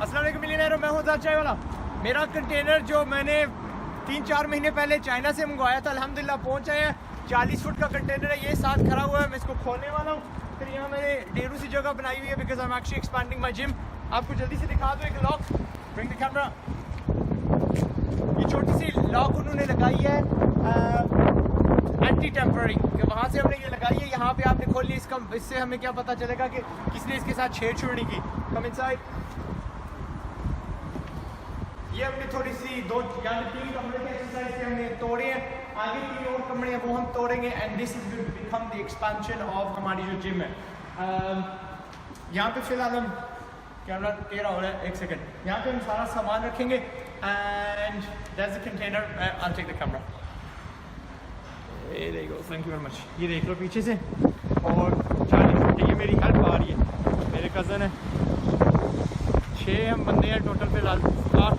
अस्सलाम वालेकुम मिलियनेयर, मैं हूं चाय वाला। मेरा कंटेनर जो मैंने 3-4 महीने पहले चाइना से मंगवाया था अल्हम्दुलिल्लाह पहुंच आया है। 40 फुट का कंटेनर है, ये साथ खड़ा हुआ है। मैं इसको खोलने वाला हूँ। फिर यहाँ मैंने डेरू सी जगह बनाई हुई है because I am actually expanding my gym. आपको जल्दी से दिखा दो एक लॉक, ब्रिंग द कैमरा। ये छोटी सी लॉक उन्होंने लगाई है एंटी टेम्पररी, वहाँ से हमने ये लगाई है। यहाँ पे आपने खोली, इससे हमें क्या पता चलेगा कि किसने इसके साथ छेड़छाड़ नहीं की। Come inside. ये हमने थोड़ी सी 3 कमरे के एक्सरसाइज से हमने तोड़े हैं। आगे 3 और कमरे हैं वो हम तोड़ेंगे and this is will become the expansion of हमारी जो जिम है। यहाँ पे फिलहाल हम कैमरा टेढ़ा हो रहा है, 1 सेकंड। यहाँ पे हम सारा सामान रखेंगे and that's the container. I take the camera. ये देखो, थैंक यू वेरी मच। ये देख लो पीछे से, और 40 फुट ये मेरी हेल्प आ रही है। मेरे कज़न है, 6 हम बंदे हैं टोटल, फिलहाल 8।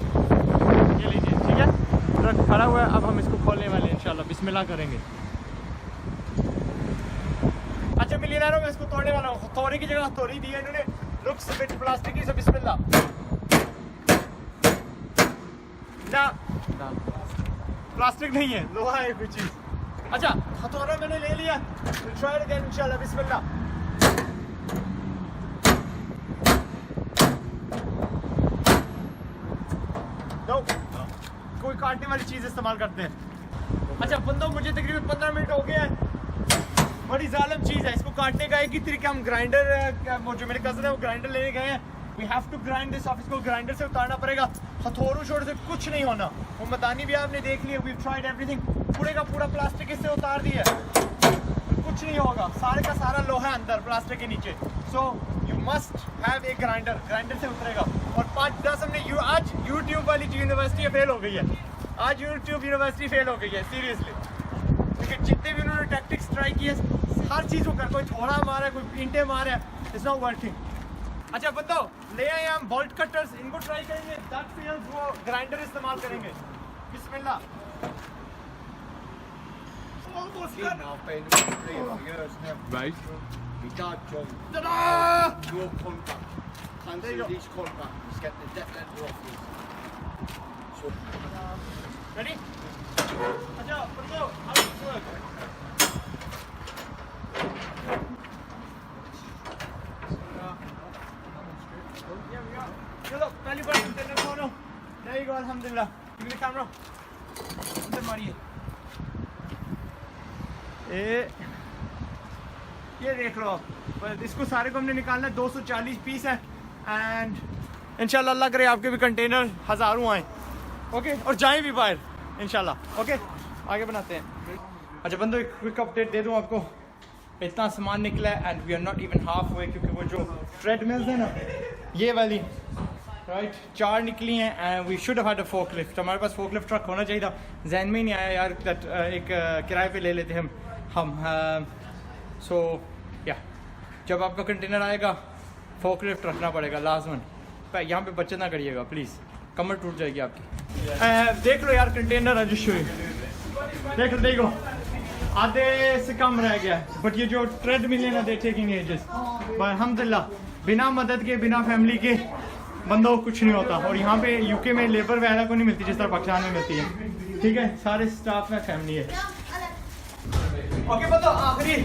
ये लीजिए, ठीक है, ट्रक खड़ा हुआ है। अब हम इसको खोलने वाले हैं इंशाल्लाह, बिस्मिल्लाह करेंगे। अच्छा मिलियनेरों, मैं इसको तोड़ने वाला हूँ। हथौड़ी की जगह हथौड़ी दी है इन्होंने, लुक्स बिट प्लास्टिक की। सब बिस्मिल्लाह ना, प्लास्टिक नहीं है, लोहा है कोई चीज़। अच्छा, हथौड़ा मैंने ले लिया, ट्राई अगेन इंशाल्लाह, बिस्मिल्लाह। नो, कोई काटने वाली चीज़ इस्तेमाल करते हैं। अच्छा बंदों, मुझे तकरीबन 15 मिनट हो गए हैं। बड़ी जालिम चीज़ है, इसको काटने का एक ही तरीका, हम ग्राइंडर, वो जो मेरे कज़न है वो ग्राइंडर लेने गए हैं। We have to grind this off, इसको ग्राइंडर से उतारना पड़ेगा। हथौड़ों छोड़ से कुछ नहीं होना। वो मदानी भी आपने देख लिया, वी ट्राइड एवरीथिंग। पूरे का पूरा प्लास्टिक इससे उतार दिया, कुछ नहीं होगा। सारे का सारा लोहा है अंदर प्लास्टिक के नीचे। So you must have a grinder, grinder से उतरेगा। और 5-10 हमने आज यूट्यूब वाली यूनिवर्सिटी फेल हो गई है। आज यूट्यूब यूनिवर्सिटी फेल हो गई है सीरियसली, क्योंकि जितने भी उन्होंने टैक्टिक्स ट्राई किए हर चीज़ को कर, कोई थोड़ा मारा है, कोई ईंटें मारे हैं, इट्स नॉट वर्किंग। अच्छा बंदो, ले आए हम बोल्ट कटर्स, इनको ट्राई करेंगे। दैट फेल्स, वो ग्राइंडर इस्तेमाल करेंगे। बिस्मिल्लाह। Right. My dad, John. Your contact. Cancel these contact. Let's get the debt letter off you. So. Ready? अच्छा बंदो, how does this work? चलो पहली बार कंटेनर खोलो। There you go, अल्हम्दुलिल्लाह। Give me the camera. अंदर मारिए। ये देख लो आप, इसको सारे को हमने निकालना है। 240 पीस है एंड इंशाल्लाह अल्लाह करे आपके भी कंटेनर हज़ारों आए, ओके, और जाएं भी बाहर इंशाल्लाह। ओके, आगे बनाते हैं। अच्छा बंदो, एक क्विक अपडेट दे दूं आपको। इतना सामान निकला है and we are not even halfway, क्योंकि वो जो ट्रेडमिल्स है ना, ये वाली राइट, 4 निकली हैं and we should have had a forklift. हमारे पास फोकलिफ्ट ट्रक होना चाहिए था, जहन में ही नहीं आया यार। एक किराए पे ले लेते हम सो या जब आपका कंटेनर आएगा फोकलिफ्ट रखना पड़ेगा लाजमन। यहाँ पे बचत ना करिएगा प्लीज़, कमर टूट जाएगी आपकी। देख लो यार कंटेनर रजिस्ट्री, देखो आधे से कम रह गया है। बट ये जो ट्रेड मिल है ना, दे टेकिंग एजेस। अल्हम्दुलिल्लाह बिना मदद के, बिना फैमिली के बंदों को कुछ नहीं होता। और यहाँ पे यूके में लेबर वगैरह को नहीं मिलती जिस तरह पाकिस्तान में मिलती है, ठीक है। सारे स्टाफ में फैमिली है। ओके बंदो, आखिरी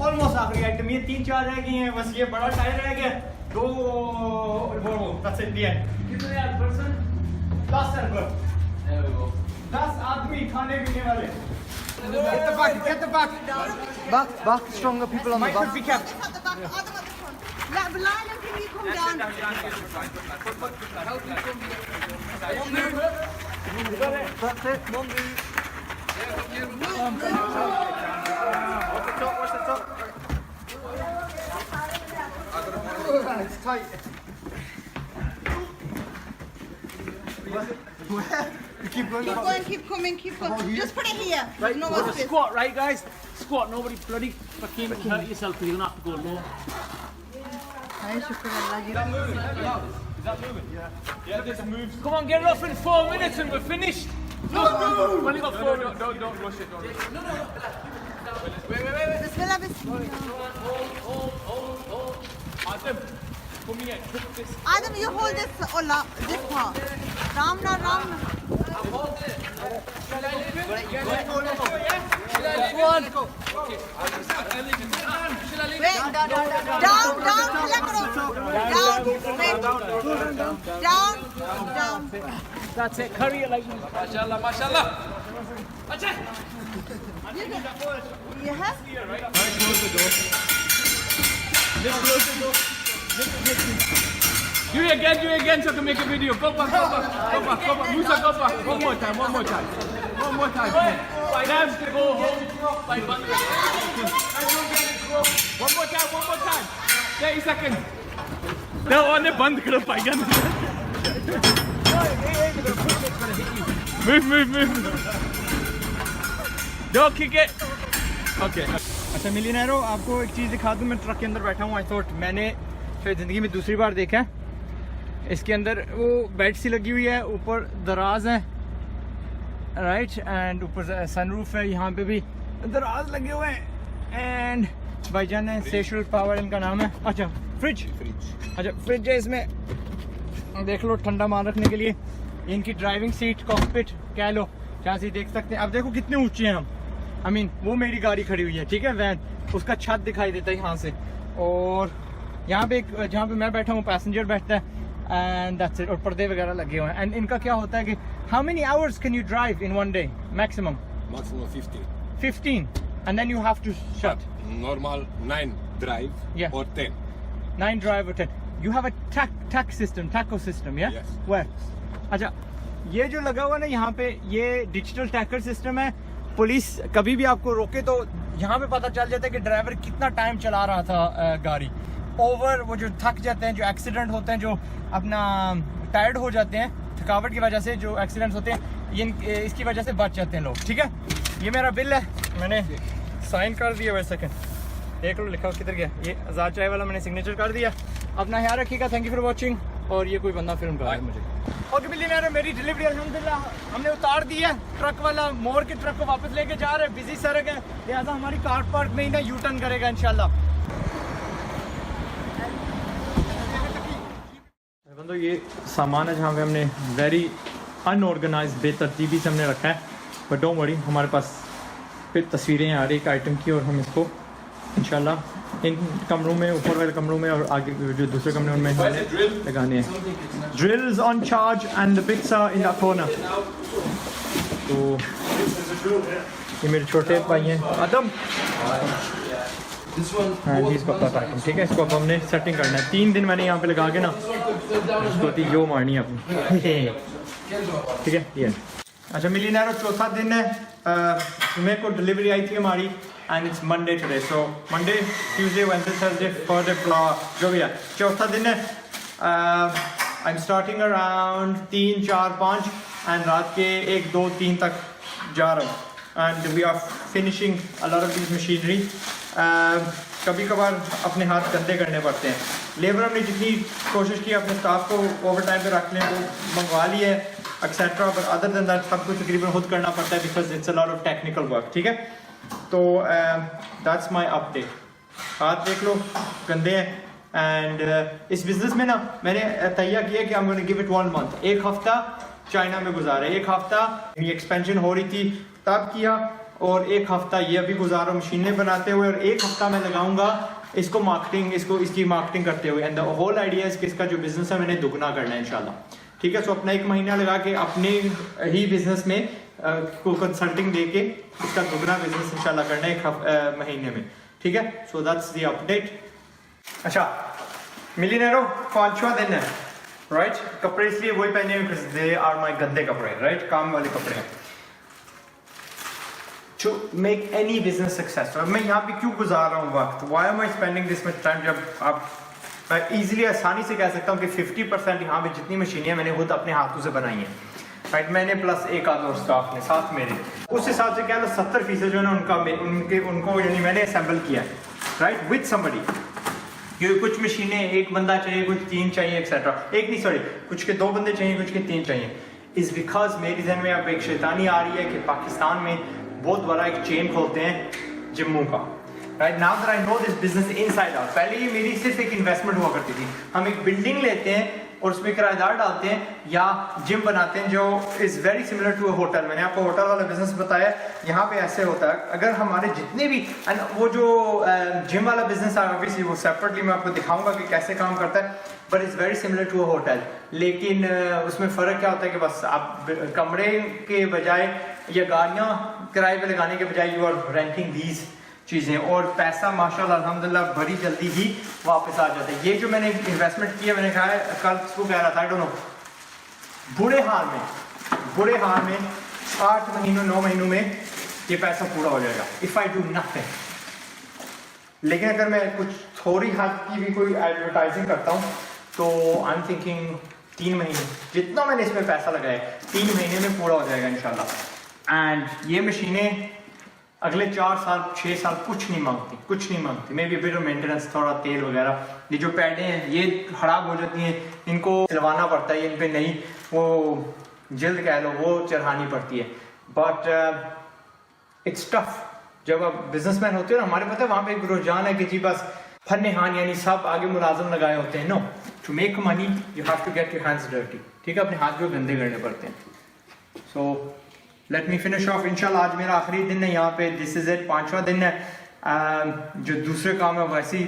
ऑलमोस्ट आखिरी आइटम, ये 3-4 रह गई हैं बस। ये बड़ा टायर रह गया, 2 बस इंडिया है। कितने यार पर्सन? 10 सर्वर, 10 आदमी खाने पीने वाले। Get the back, get the back. Back, stronger people on the back. Might be kept. At the back, Adam at the front. Let Lionel, can you come down? That's it. Move. Watch the top, watch the top. It's tight. Keep going. Keep going, keep coming, keep going. Just put it here. Right, No we're more gonna space. squat, right, guys? Squat. Nobody bloody fucking hurt yourself because you're gonna have to go low. Is that moving? Yeah, this moves. Come on, get it off in 4 minutes and we're finished. Look, we've only got 4 minutes. Don't rush it. Bismillah, bismillah. Hold. Adam, for me, I cook this. Adam, you hold this, Ola, this part. Ramna, Ramna. Shall I leave it? Yeah, Wait, Shall I leave it? Shall I leave it? down, select it. Down, straight. Down. That's it. Curry it like this. Mashallah, mashallah. That's it. You have? Do it again so I can make a video. Go back. Musa, go back. One more time. Time to go home by Monday. One more time. 30 seconds. No, on the band karo paiga. Move. Don't kick it. Okay. अच्छा मिलियनेरो, आपको एक चीज़ दिखा दूँ। मैं truck के अंदर बैठा हूँ। आई थॉट मैंने शायद ज़िंदगी में दूसरी बार देखा है। इसके अंदर वो बेड सी लगी हुई है, ऊपर दराज है, राइट, एंड ऊपर सनरूफ है। यहाँ पे भी दराज लगे हुए हैं। एंड भाईजान है, सेशल पावर इनका नाम है। अच्छा फ्रिज है इसमें, देख लो ठंडा मार रखने के लिए। इनकी ड्राइविंग सीट, कॉकपिट कह लो, जहाँ से देख सकते हैं। अब देखो कितने ऊंचे हैं हम। आई मीन वो मेरी गाड़ी खड़ी हुई है, ठीक है, वैन, उसका छत दिखाई देता है यहाँ से। और यहाँ पे जहाँ पे मैं बैठा हूँ पैसेंजर बैठता है। And that's it. और पर्दे वगैरह लगे हुए हैं। एंड इनका क्या होता है कि how many hours can you drive in one day? Maximum 15 and then you have to shut. Normal 9 drive Yeah. or 10. 9 drive or 10. You have a taco system, yeah? Yes. Where? अच्छा, ये जो लगा हुआ ना यहाँ पे, ये डिजिटल टैकर सिस्टम है। पुलिस कभी भी आपको रोके तो यहाँ पे पता चल जाता है कि ड्राइवर कितना टाइम चला रहा था गाड़ी। ओवर वो जो थक जाते हैं, जो एक्सीडेंट होते हैं, जो अपना टायर्ड हो जाते हैं थकावट की वजह से, जो एक्सीडेंट्स होते हैं, ये इसकी वजह से बच जाते हैं लोग, ठीक है। ये मेरा बिल है, मैंने साइन कर दिया। वैसे सेकंड देख लो, लिखा किधर गया। ये आज़ाद चाय वाला मैंने सिग्नेचर कर दिया। अपना ख्याल रखिएगा। Thank you for watching. और ये कोई बंदा फिल्म करा है मुझे। ओके मिलियनेयर, मेरी डिलीवरी अल्हम्दुलिल्लाह हमने उतार दी है। ट्रक वाला मोड़ के ट्रक को वापस लेके जा रहे हैं। बिजी सड़क है, लिहाजा हमारी कार पार्क में ही ना यू टर्न करेगा इंशाल्लाह। बंदो ये सामान है जहाँ पे हमने वेरी अनऑर्गेनाइज्ड बेतरतीबी से हमने रखा है। बट डोंट वरी, हमारे पास फिर तस्वीरें आ रही एक आइटम की, और हम इसको इंशाल्लाह इन कमरों में, ऊपर वाले कमरों में और आगे जो दूसरे कमरे उनमें लगाने हैं। Drills on charge and the bits are in the corner. तो ये मेरे छोटे भाई हैं आदम, हाँ जी, इसको पता है, ठीक है। इसको अब हमने सेटिंग करना है। 3 दिन मैंने यहाँ पे लगा के ना इसको यो मारनी है अपनी, ठीक है। ये अच्छा मिलियनेरो, चौथा दिन है। मेरे को डिलीवरी आई थी हमारी, and it's Monday today. So Monday, Tuesday, Wednesday, Thursday, Friday, जो भी है, चौथा दिन है। I am starting around 3, 4, 5 and रात के 1, 2, 3 तक जा रहा हूँ। And we are finishing a lot of this machinery. कभी कभार अपने हाथ गंदे करने पड़ते हैं। लेबर हमने जितनी कोशिश की अपने स्टाफ को ओवर टाइम पे रख लें, वो मंगवा ली है etcetera, but other than that सब कुछ तकरीबन खुद करना पड़ता है, because it's a lot of technical work, ठीक है। तो दैट्स माई अपडेट। हाथ देख लो गंदे हैं। एंड इस बिज़नेस में ना मैंने तैयार किया कि I am going to give it 1 month. 1 हफ्ता चाइना में गुजारा, 1 हफ्ता ये एक्सपेंशन हो रही थी तब किया, और 1 हफ्ता ये अभी गुजारा मशीनें बनाते हुए, और 1 हफ्ता मैं लगाऊंगा इसको मार्केटिंग, इसकी मार्केटिंग करते हुए। एंड द होल आइडिया है कि इसका जो बिजनेस है मैंने दुगना करना है इंशाल्लाह, ठीक है। सो अपना 1 महीना लगा के अपने ही बिजनेस में को कंसल्टिंग दे के इसका दुगना बिजनेस इंशाल्लाह करना है 1 महीने में, ठीक है। So that's the update. अच्छा मिलियनेरो, 5वां दिन है, राइट। कपड़े इसलिए वही पहने हुए बिकॉज़ दे आर माय गंदे कपड़े, राइट, काम वाले कपड़े हैं। To make any business successful, मैं यहाँ पे क्यों गुजार रहा हूँ वक्त? Why am I spending this much time? जब आप इजीली आसानी से कह सकता हूँ कि 50% यहाँ पे जितनी मशीनें मैंने खुद अपने हाथों से बनाई हैं, राइट, मैंने प्लस एक आध और स्टाफ ने साथ मेरे, उस हिसाब से क्या लो 70% जो है ना उनको यानी मैंने असेंबल किया है, राइट, विद समबडी। क्योंकि कुछ मशीनें एक बंदा चाहिए, कुछ 3 चाहिए एक्सेट्रा, एक नहीं सॉरी, कुछ के 2 बंदे चाहिए, कुछ के 3 चाहिए। इज बिकॉज मेरी जहन में अब एक शैतानी आ रही है कि पाकिस्तान में बहुत बड़ा एक चेन खोलते हैं जिम्मू का, right now that I know this business inside out. पहले ये मेरी सिर्फ एक इन्वेस्टमेंट हुआ करती थी, हम एक बिल्डिंग लेते हैं और उसमें किराएदार डालते हैं या जिम बनाते हैं जो is very similar to a hotel. मैंने आपको होटल वाला बिजनेस बताया, यहाँ पे ऐसे होता है। अगर हमारे जितने भी वो जो जिम वाला बिजनेस है ऑब्वियसली वो सेपरेटली मैं आपको दिखाऊंगा कि कैसे काम करता है, but is very similar to a hotel. लेकिन उसमें फ़र्क क्या होता है कि बस आप कमरे के बजाय या गाड़ियाँ किराए पे लगाने के बजाय यू आर रेंटिंग दीज चीज़ें, और पैसा माशाल्लाह अल्हम्दुलिल्लाह बड़ी जल्दी ही वापस आ जाता है। ये जो मैंने इन्वेस्टमेंट किया, मैंने कहा कल उसको कह रहा था, आई डोंट नो, बुरे हाल में 8 महीनों 9 महीनों में ये पैसा पूरा हो जाएगा इफ़ आई डू नथिंग। लेकिन अगर मैं कुछ थोड़ी हद की भी कोई एडवर्टाइजिंग करता हूँ तो आई एम थिंकिंग 3 महीने, जितना मैंने इसमें पैसा लगाया 3 महीने में पूरा हो जाएगा इंशाल्लाह। एंड ये मशीनें अगले 4 साल 6 साल कुछ नहीं मांगती। May be bit of maintenance, थोड़ा तेल वगैरह। ये जो पैडें हैं ये खराब हो जाती हैं, इनको सिलवाना पड़ता है, इन पे नई वो जल्द कह लो वो चढ़ानी पड़ती है। But it's tough. जब आप बिजनेसमैन होते हो ना, हमारे पता है वहाँ पे एक रुझान है कि जी बस फन हान यानी सब आगे मुलाजम लगाए होते हैं। No, to make money you have to get your hands dirty. ठीक है, अपने हाथ जो गंदे करने पड़ते हैं। So let me finish off इंशाल्लाह। आज मेरा आखिरी दिन है यहाँ पे, दिस इज इट, 5वां दिन है। जो दूसरे काम है वैसे ही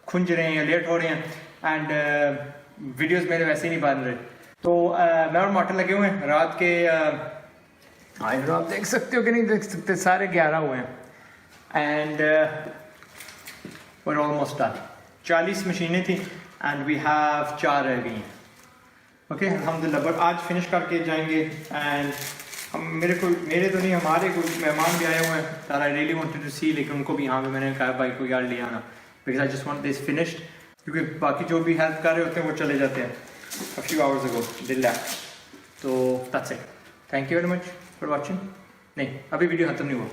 खुंज रहे हैं या लेट हो रहे हैं, एंड वीडियोस मेरे वैसे ही नहीं बन रहे। तो मैं और मॉडल लगे हुए हैं रात के आप देख सकते हो कि नहीं देख सकते, साढ़े 11 हुए हैं and we are almost done. 40 मशीनें थी एंड वी हैव 4 रह गई हैं। ओके अल्हम्दुलिल्लाह, बट आज फिनिश करके जाएंगे। एंड हम मेरे तो नहीं, हमारे कुछ मेहमान भी आए हुए हैं that I really wanted to see, लेकिन उनको भी यहाँ पे मैंने कहा भाई को यार ले आना, because I just want this finished. क्योंकि बाकी जो भी हेल्प कर रहे होते हैं वो चले जाते हैं a few hours ago, they left. तो that's it. Thank you very much for watching. नहीं, अभी वीडियो खत्म नहीं हुआ।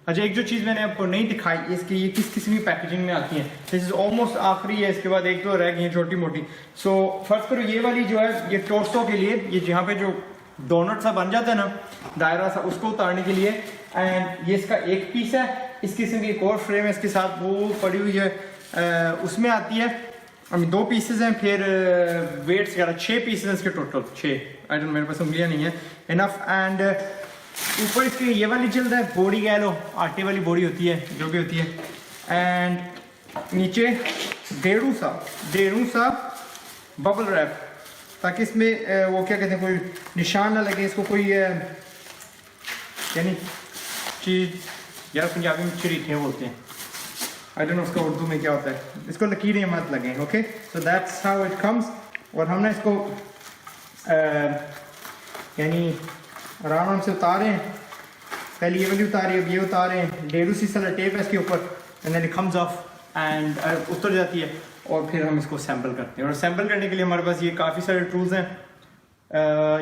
अच्छा, एक जो चीज़ मैंने आपको नहीं दिखाई, इसकी ये किस किस्म की पैकेजिंग में आती है। दिस इज ऑलमोस्ट आखिरी है, इसके बाद 1-2 रह गई हैं छोटी मोटी। सो फर्स्ट करो ये वाली जो है, ये टोर्सो के लिए, ये जहाँ पे जो डोनट सा बन जाता है ना, दायरा सा, उसको उतारने के लिए। एंड ये इसका एक पीस है। इस किस्म की एक और फ्रेम है इसके साथ, वो पड़ी हुई है, उसमें आती है। अभी 2 पीसेज हैं, फिर वेट्स वगैरह 6 पीसेज इसके टोटल, 6। आई डोंट, मेरे पास उंगलियां नहीं है इनफ। एंड ऊपर इसकी ये वाली जल्द है, बोरी कह लो, आटे वाली बोरी होती है जो भी होती है। एंड नीचे डेढ़ू सा बबल रैप, ताकि इसमें वो क्या कहते हैं, कोई निशान ना लगे इसको, कोई यानी चीज़, यार पंजाबी में चरीठे बोलते हैं, आई डोंट नो उसका उर्दू में क्या होता है, इसको लकीरें मत लगे। Okay, so that's how it comes. और हमने इसको यानी आराम से उतारे, पहले ये वाली उतारी, अब ये उतारे, डेढ़ू सी साला टेप है इसके ऊपर, and then it comes off and उतर जाती है। और फिर हम इसको असेंबल करते हैं। और असेंबल करने के लिए हमारे पास ये काफ़ी सारे टूल्स हैं,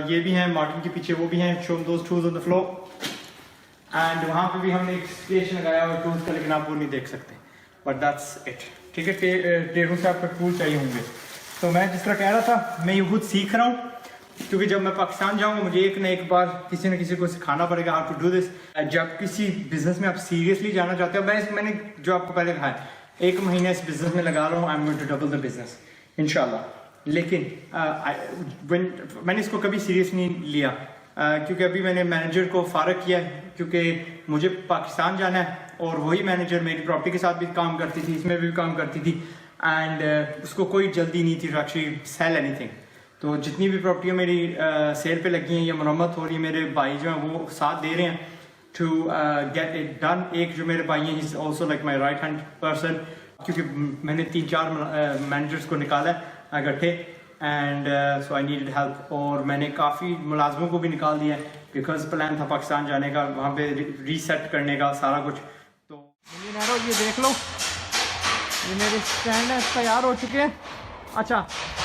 ये भी हैं मार्टिन के पीछे, वो भी हैं, show those tools on the floor. And वहाँ पे भी हमने एक स्टेशन लगाया हुआ टूल्स का, लेकिन आप वो नहीं देख सकते, बट दैट्स इट। ठीक है, डेढ़ों से आपको टूल चाहिए होंगे। तो मैं जिस तरह कह रहा था, मैं ये खुद सीख रहा हूँ, क्योंकि जब मैं पाकिस्तान जाऊँगा मुझे एक ना एक बार किसी न किसी को सिखाना पड़ेगा हाउ टू डू दिस। जब किसी बिजनेस में आप सीरियसली जाना चाहते हो, मैंने जो आपको पहले कहा है, 1 महीना इस बिजनेस में लगा रहा हूँ, I am going to double the business इंशाल्लाह। लेकिन मैंने इसको कभी सीरियस नहीं लिया, क्योंकि अभी मैंने मैनेजर को फारग किया, क्योंकि मुझे पाकिस्तान जाना है, और वही मैनेजर मेरी प्रॉपर्टी के साथ भी काम करती थी, इसमें भी काम करती थी, एंड उसको कोई जल्दी नहीं थी टू एक्चुअली सेल एनीथिंग। तो जितनी भी प्रॉपर्टियाँ मेरी सेल पे लगी हैं या मरम्मत हो रही है, मेरे भाई जो हैं वो साथ दे रहे हैं टू गेट इट डन। एक जो मेरे भाई हैं, he is also like my right hand person, क्योंकि मैंने 3-4 मैनेजर्स को निकाला है इकट्ठे, and so I needed help. और मैंने काफ़ी मुलाजमों को भी निकाल दिया है, बिकॉज प्लान था पाकिस्तान जाने का, वहाँ पे रीसेट करने का सारा कुछ। तो ये देख लो, ये मेरे स्टैंड है, तैयार हो चुके हैं। अच्छा,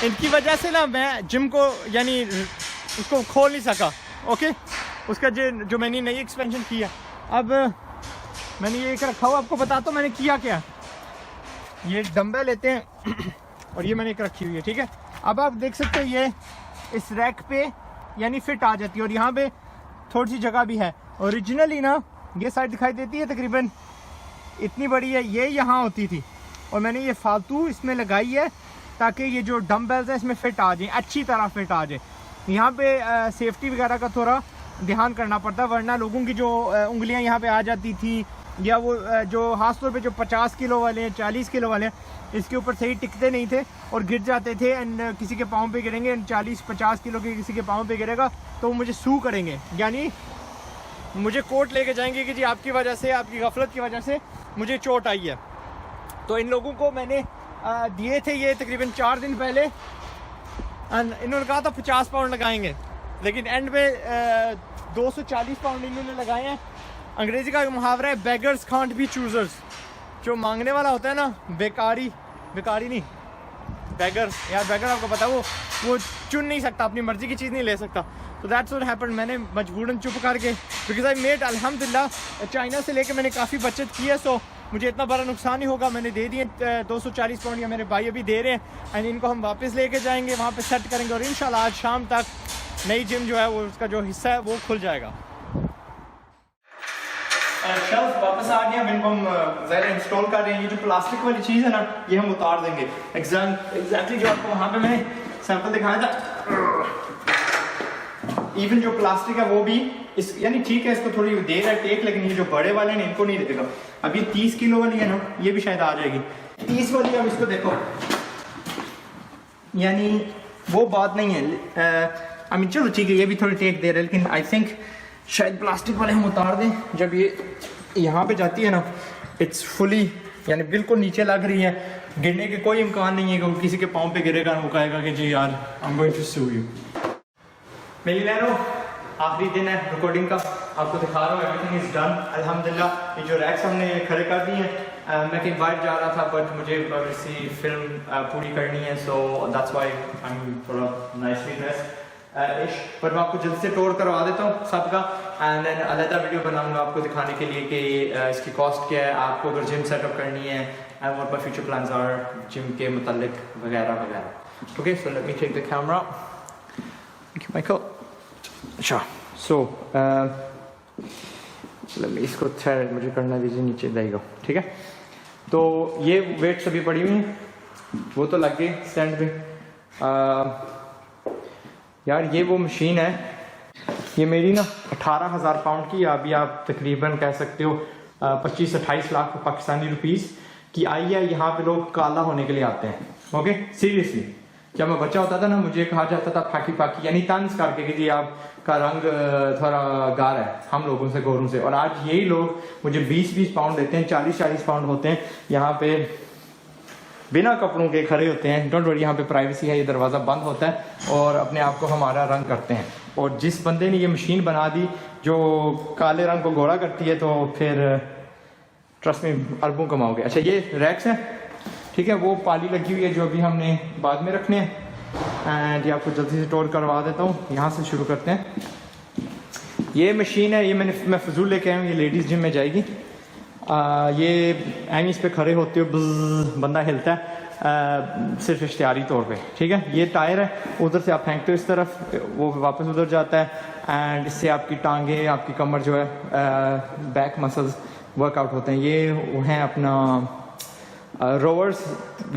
इनकी वजह से ना मैं जिम को यानी उसको खोल नहीं सका। ओके, उसका जो मैंने नई एक्सपेंशन किया, अब मैंने ये एक रखा हुआ, आपको बताता हूँ मैंने किया क्या। ये डंबल लेते हैं और ये मैंने एक रखी हुई है, ठीक है। अब आप देख सकते हो ये इस रैक पे यानी फिट आ जाती है, और यहाँ पे थोड़ी सी जगह भी है। ओरिजिनली ना ये साइड दिखाई देती है तकरीबन इतनी बड़ी है, ये यहाँ होती थी और मैंने ये फालतू इसमें लगाई है ताकि ये जो डम्बल्स है इसमें फिट आ जाए, अच्छी तरह फिट आ जाए। यहाँ पे सेफ्टी वगैरह का थोड़ा ध्यान करना पड़ता है, वरना लोगों की जो उंगलियाँ यहाँ पे आ जाती थी, या वो जो खास तौर पे जो 50 किलो वाले हैं, 40 किलो वाले हैं, इसके ऊपर सही टिकते नहीं थे और गिर जाते थे। एंड किसी के पाँव पे गिरेंगे, 40-50 किलो के किसी के पाँव पे गिरेगा तो वो मुझे सू करेंगे, यानी मुझे कोर्ट लेके जाएंगे कि जी आपकी वजह से, आपकी गफलत की वजह से मुझे चोट आई है। तो इन लोगों को मैंने दिए थे ये तकरीबन 4 दिन पहले, इन्होंने कहा था 50 पाउंड लगाएंगे, लेकिन एंड में 240 पाउंड इन्होंने लगाए हैं। अंग्रेज़ी का मुहावरा है बेगर्स कांट बी चूजर्स, जो मांगने वाला होता है ना, बेकारी नहीं, बेगर्स, यार बेगर आपको पता है वो चुन नहीं सकता, अपनी मर्जी की चीज़ नहीं ले सकता। तो दैट्स व्हाट हैपेंड। मैंने मजबूरन चुप करके, बिकॉज आई मेड अल्हम्दुलिल्लाह चाइना से लेके मैंने काफ़ी बचत की है, सो मुझे इतना बड़ा नुकसान नहीं होगा। मैंने दे दिए 240 पाउंड, या मेरे भाई अभी दे रहे हैं, एंड इनको हम वापस लेके जाएंगे, वहाँ पे सेट करेंगे और इंशाल्लाह आज शाम तक नई जिम जो है वो उसका जो हिस्सा है वो खुल जाएगा। शेल्फ वापस आ गया, इनको हम ज़रा इंस्टॉल कर रहे हैं। ये जो प्लास्टिक वाली चीज़ है ना, ये हम उतार देंगे। एग्जैक्टली जो आपको वहाँ पे मैंने सैंपल दिखाया था, इवन जो प्लास्टिक है वो भी इस, यानी ठीक है इसको थोड़ी देर है टेक, लेकिन ये जो बड़े वाले हैं इनको नहीं देगा। अब ये 30 किलो वाली है ना, ये भी शायद आ जाएगी 30 वाली। अब इसको देखो, यानी वो बात नहीं है। आई मीन चलो ठीक है, ये भी थोड़ी टेक दे रहा है, लेकिन आई थिंक शायद प्लास्टिक वाले हम उतार दें। जब ये यहाँ पे जाती है ना, इट्स फुली, यानी बिल्कुल नीचे लग रही है, गिरने के कोई इम्कान नहीं है कि वो किसी के पाँव पे गिरेगा वो कहेगा कि जी यार I am going to sue you. मेरी बहनों, आखिरी दिन है रिकॉर्डिंग का, आपको दिखा रहा हूँ एवरीथिंग इज़ डन अल्हम्दुलिल्लाह। ये जो रैक्स हमने खड़े कर दिए हैं, मैं कहीं बाहर जा रहा था बट मुझे इसी फिल्म पूरी करनी है, so that's why I am थोड़ा नाइसली ड्रेस्ड इश। पर मैं आपको जल्द से टूर करवा देता हूँ सबका, एंड देन अलग वीडियो बनाऊंगा आपको दिखाने के लिए कि इसकी कॉस्ट क्या है, आपको अगर जिम सेटअप करनी है, and what my future plans are gym के मुतालिक वगैरह वगैरह। Okay, so let me take the camera, Michael. अच्छा, सो इसको थ्रेड मुझे करना दीजिए, नीचे देगा, ठीक है। तो ये वेट्स अभी पड़ी हुई हैं, वो तो लग गए स्टैंड पे। यार ये वो मशीन है, ये मेरी ना 18,000 पाउंड की, अभी आप तकरीबन कह सकते हो 25-28 लाख पाकिस्तानी रुपीस की आई है। यहाँ पे लोग काला होने के लिए आते हैं। ओके, सीरियसली, जब मैं बच्चा होता था ना, मुझे कहा जाता था फाकी फाकी, यानी तंज करके कि जी आपका रंग थोड़ा गाढ़ा है हम लोगों से, गोरों से। और आज यही लोग मुझे 20-20 पाउंड देते हैं, 40-40 पाउंड होते हैं, यहाँ पे बिना कपड़ों के खड़े होते हैं। डोंट वरी, यहाँ पे प्राइवेसी है, ये दरवाज़ा बंद होता है और अपने आप को हमारा रंग करते हैं। और जिस बंदे ने ये मशीन बना दी जो काले रंग को गोरा करती है, तो फिर ट्रस्ट में अरबों कमाओगे। अच्छा, ये रैक्स हैं, ठीक है, वो पाली लगी हुई है जो अभी हमने बाद में रखने हैं। एंड ये आपको जल्दी से टोर करवा देता हूँ, यहाँ से शुरू करते हैं। ये मशीन है, ये मैं फजूल लेके आया हूँ, ये लेडीज़ जिम में जाएगी। ये एम इस पे खड़े होते हो, बंदा हिलता है सिर्फ इश्तिहारी तौर पे, ठीक है। ये टायर है, उधर से आप फेंकते हो इस तरफ, वो वापस उधर जाता है, एंड इससे आपकी टांगे, आपकी कमर जो है, बैक मसल्स वर्कआउट होते हैं। ये वो हैं अपना रोवर्स,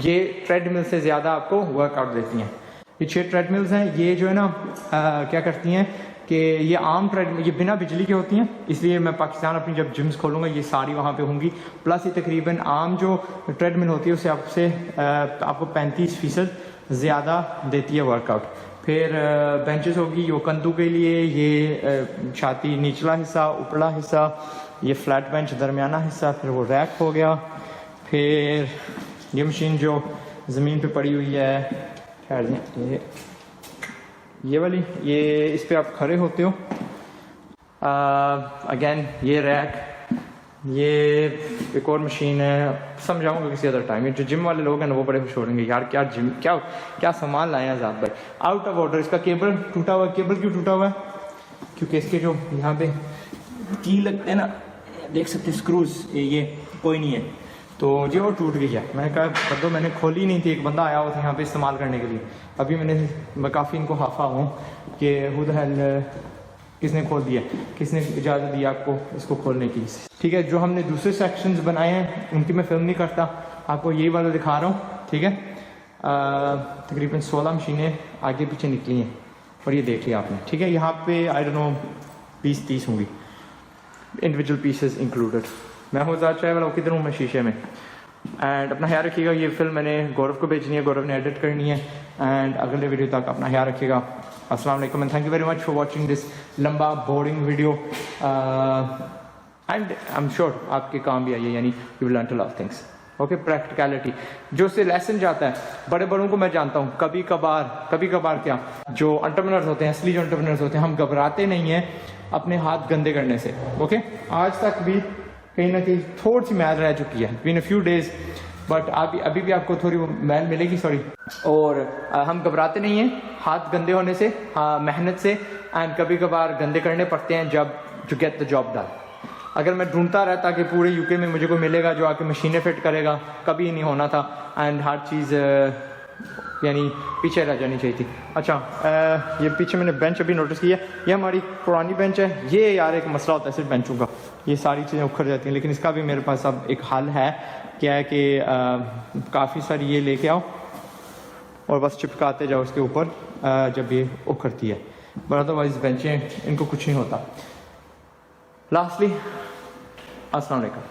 ये ट्रेडमिल से ज़्यादा आपको वर्कआउट देती हैं। ये 6 ट्रेडमिल्स हैं, ये जो है ना क्या करती हैं कि ये आम ट्रेडमिल, ये बिना बिजली की होती हैं, इसलिए मैं पाकिस्तान अपनी जब जिम्स खोलूँगा ये सारी वहाँ पे होंगी। प्लस ये तकरीबन आम जो ट्रेडमिल होती है उससे आपको 35% ज़्यादा देती है वर्कआउट। फिर बेंचेस होगी, वो कंधों के लिए, ये छाती निचला हिस्सा, ऊपरला हिस्सा, ये फ्लैट बेंच दरमियाना हिस्सा, फिर वो रैक हो गया। फिर ये मशीन जो ज़मीन पे पड़ी हुई है, खैर ये वाली, ये इस पे आप खड़े होते हो। अगेन ये रैक, ये एक और मशीन है, समझाऊंगा किसी अदर टाइम। ये जो जिम वाले लोग हैं ना वो बड़े खुश हो रहे हैं, यार क्या जिम, क्या सामान लाए हैं आज़ाद भाई। आउट ऑफ ऑर्डर, इसका केबल टूटा हुआ है। केबल क्यों टूटा हुआ है? क्योंकि इसके जो यहाँ पे की लगते हैं ना, देख सकते स्क्रूज, ये कोई नहीं है, तो जी वो टूट गई है। मैंने कहा कर दो, मैंने खोली नहीं थी, एक बंदा आया हुआ था यहाँ पे इस्तेमाल करने के लिए। अभी मैं काफ़ी इनको हाफा हूँ कि खुद हल किसने खोल दिया, किसने इजाज़त दी आपको इसको खोलने की, ठीक है। जो हमने दूसरे सेक्शंस बनाए हैं उनकी मैं फिल्म नहीं करता, आपको यही वाला दिखा रहा हूँ, ठीक है। तकरीबन 16 मशीनें आगे पीछे निकली हैं और ये देख लिया आपने, ठीक है। यहाँ पे आई डोंट नो 20-30 होंगी, इंडिविजुअल पीसेस इंक्लूडेड। मैं हूँ ज़ात चाय वाला, किधर हूँ मैं, शीशे में। एंड अपना ख्याल रखिएगा, ये फिल्म मैंने गौरव को भेजनी है, गौरव ने एडिट करनी है। एंड अगले वीडियो तक अपना ख्याल रखिएगा। अस्सलाम वालेकुम and thank you very much for watching this लंबा boring video. And I am sure आपके काम भी आई है, यानी you will learn to love things, okay. Practicality जो उससे लेसन जाता है, बड़े बड़ों को मैं जानता हूँ, कभी कभार क्या, जो एंटरप्रेन्योर्स होते हैं, असली जो एंटरप्रेन्योर्स होते हैं, हम घबराते नहीं हैं अपने हाथ गंदे करने से, ओके। आज तक भी कहीं ना कहीं थोड़ी सी मैल रह चुकी है, बिन अ फ्यू डेज, बट अभी भी आपको थोड़ी मैल मिलेगी, सॉरी। और हम घबराते नहीं हैं हाथ गंदे होने से, मेहनत से। एंड कभी कभार गंदे करने पड़ते हैं जब to get the job done. अगर मैं ढूंढता रहता कि पूरे यूके में मुझे कोई मिलेगा जो आके मशीनें फिट करेगा, कभी नहीं होना था। एंड हर चीज़ यानी पीछे रह जानी चाहिए थी। अच्छा, ये पीछे मैंने बेंच अभी नोटिस किया, ये हमारी पुरानी बेंच है। ये यार एक मसला होता है सिर्फ बेंचों का, ये सारी चीज़ें उखड़ जाती हैं, लेकिन इसका भी मेरे पास अब एक हल है। क्या है कि काफ़ी सारी ये लेके आओ और बस चिपकाते जाओ उसके ऊपर जब ये उखड़ती है, बट अदरवाइज बेंचें इनको कुछ नहीं होता। लास्टली, अस्सलाम वालेकुम।